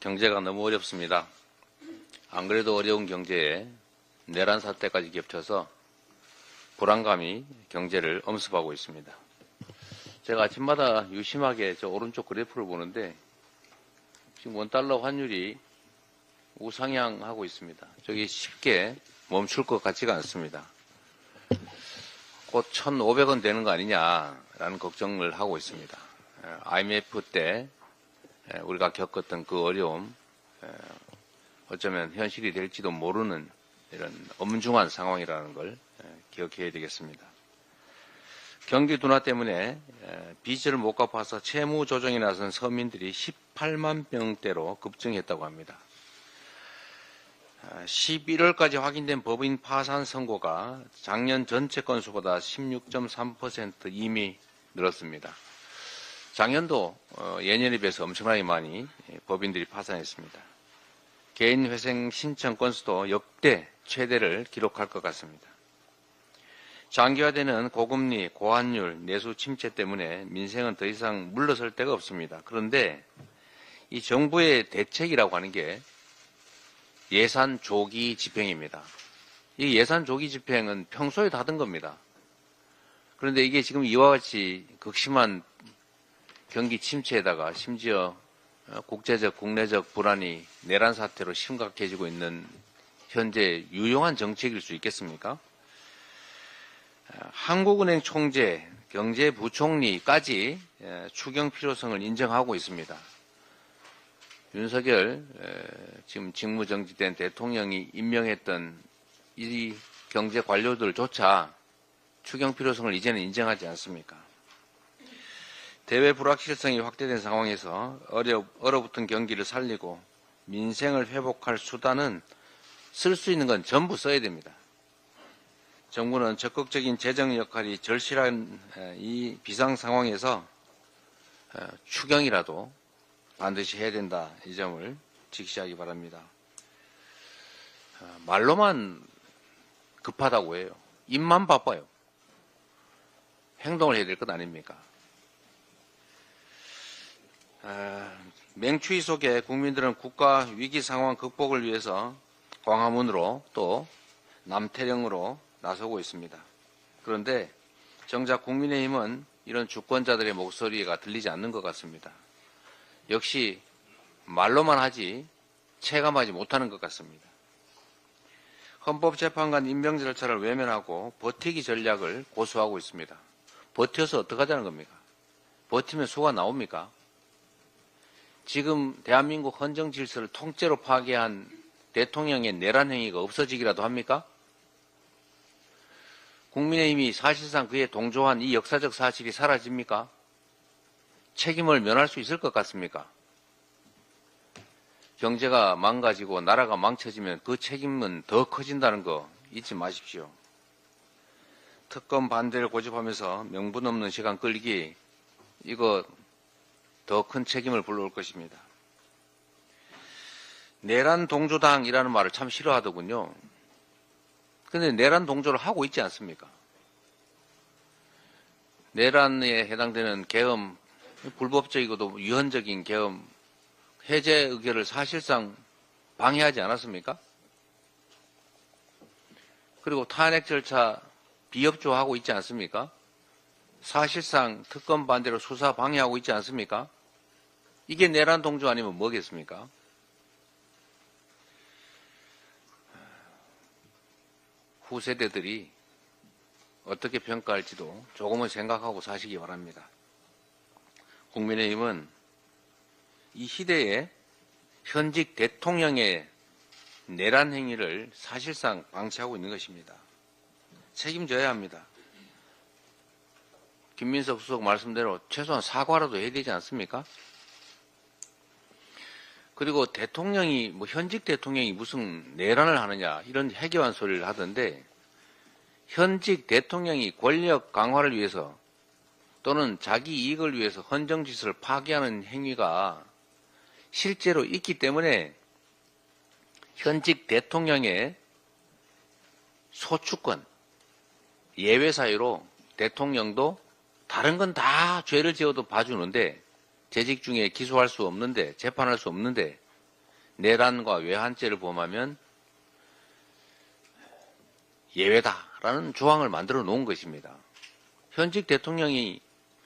경제가 너무 어렵습니다. 안 그래도 어려운 경제에 내란 사태까지 겹쳐서 불안감이 경제를 엄습하고 있습니다. 제가 아침마다 유심하게 저 오른쪽 그래프를 보는데 지금 원달러 환율이 우상향하고 있습니다. 저기 쉽게 멈출 것 같지가 않습니다. 곧 1,500원 되는 거 아니냐라는 걱정을 하고 있습니다. IMF 때 우리가 겪었던 그 어려움, 어쩌면 현실이 될지도 모르는 이런 엄중한 상황이라는 걸 기억해야 되겠습니다. 경기 둔화 때문에 빚을 못 갚아서 채무 조정에 나선 서민들이 18만 명대로 급증했다고 합니다. 11월까지 확인된 법인 파산 선고가 작년 전체 건수보다 16.3% 이미 늘었습니다. 작년도 예년에 비해서 엄청나게 많이 법인들이 파산했습니다. 개인 회생 신청 건수도 역대 최대를 기록할 것 같습니다. 장기화되는 고금리, 고환율, 내수 침체 때문에 민생은 더 이상 물러설 데가 없습니다. 그런데 이 정부의 대책이라고 하는 게 예산 조기 집행입니다. 이 예산 조기 집행은 평소에 다 하던 겁니다. 그런데 이게 지금 이와 같이 극심한 경기 침체에다가 심지어 국제적, 국내적 불안이 내란 사태로 심각해지고 있는 현재 유용한 정책일 수 있겠습니까? 한국은행 총재, 경제부총리까지 추경 필요성을 인정하고 있습니다. 윤석열 지금 직무정지된 대통령이 임명했던 이 경제 관료들조차 추경 필요성을 이제는 인정하지 않습니까? 대외 불확실성이 확대된 상황에서 얼어붙은 경기를 살리고 민생을 회복할 수단은 쓸 수 있는 건 전부 써야 됩니다. 정부는 적극적인 재정 역할이 절실한 이 비상 상황에서 추경이라도 반드시 해야 된다. 이 점을 직시하기 바랍니다. 말로만 급하다고 해요. 입만 바빠요. 행동을 해야 될 것 아닙니까? 맹추위 속에 국민들은 국가 위기 상황 극복을 위해서 광화문으로 또 남태령으로 나서고 있습니다. 그런데 정작 국민의힘은 이런 주권자들의 목소리가 들리지 않는 것 같습니다. 역시 말로만 하지 체감하지 못하는 것 같습니다. 헌법재판관 임명 절차를 외면하고 버티기 전략을 고수하고 있습니다. 버텨서 어떡하자는 겁니까? 버티면 수가 나옵니까? 지금 대한민국 헌정 질서를 통째로 파괴한 대통령의 내란 행위가 없어지기라도 합니까? 국민의힘이 사실상 그에 동조한 이 역사적 사실이 사라집니까? 책임을 면할 수 있을 것 같습니까? 경제가 망가지고 나라가 망쳐지면 그 책임은 더 커진다는 거 잊지 마십시오. 특검 반대를 고집하면서 명분 없는 시간 끌기, 이거 더 큰 책임을 불러올 것입니다. 내란 동조당이라는 말을 참 싫어하더군요. 그런데 내란 동조를 하고 있지 않습니까? 내란에 해당되는 계엄, 불법적이고도 위헌적인 계엄, 해제 의결을 사실상 방해하지 않았습니까? 그리고 탄핵 절차 비협조하고 있지 않습니까? 사실상 특검 반대로 수사 방해하고 있지 않습니까? 이게 내란 동조 아니면 뭐겠습니까? 후세대들이 어떻게 평가할지도 조금은 생각하고 사시기 바랍니다. 국민의힘은 이 시대에 현직 대통령의 내란 행위를 사실상 방치하고 있는 것입니다. 책임져야 합니다. 김민석 수석 말씀대로 최소한 사과라도 해야 되지 않습니까? 그리고 대통령이, 현직 대통령이 무슨 내란을 하느냐, 이런 해괴한 소리를 하던데, 현직 대통령이 권력 강화를 위해서 또는 자기 이익을 위해서 헌정 질서를 파괴하는 행위가 실제로 있기 때문에 현직 대통령의 소추권, 예외 사유로 대통령도 다른 건 다 죄를 지어도 봐주는데 재직 중에 기소할 수 없는데, 재판할 수 없는데 내란과 외환죄를 범하면 예외다라는 조항을 만들어 놓은 것입니다. 현직 대통령이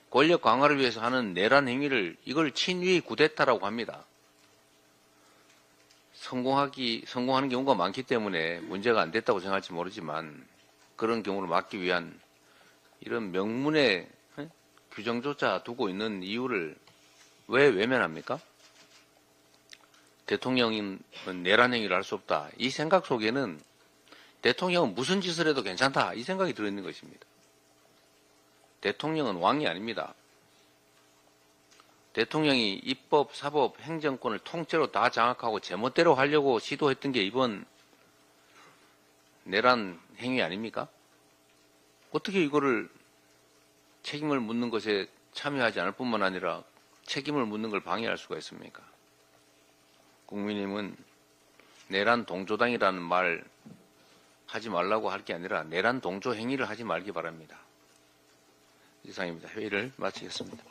권력 강화를 위해서 하는 내란 행위를 이걸 친위 구데타라고 합니다. 성공하는 경우가 많기 때문에 문제가 안 됐다고 생각할지 모르지만 그런 경우를 막기 위한 이런 명문의 규정조차 두고 있는 이유를 왜 외면합니까? 대통령은 내란 행위를 할 수 없다. 이 생각 속에는 대통령은 무슨 짓을 해도 괜찮다. 이 생각이 들어있는 것입니다. 대통령은 왕이 아닙니다. 대통령이 입법, 사법, 행정권을 통째로 다 장악하고 제멋대로 하려고 시도했던 게 이번 내란 행위 아닙니까? 어떻게 이거를 책임을 묻는 것에 참여하지 않을 뿐만 아니라 책임을 묻는 걸 방해할 수가 있습니까? 국민의힘은 내란 동조당이라는 말 하지 말라고 할 게 아니라 내란 동조 행위를 하지 말기 바랍니다. 이상입니다. 회의를 마치겠습니다.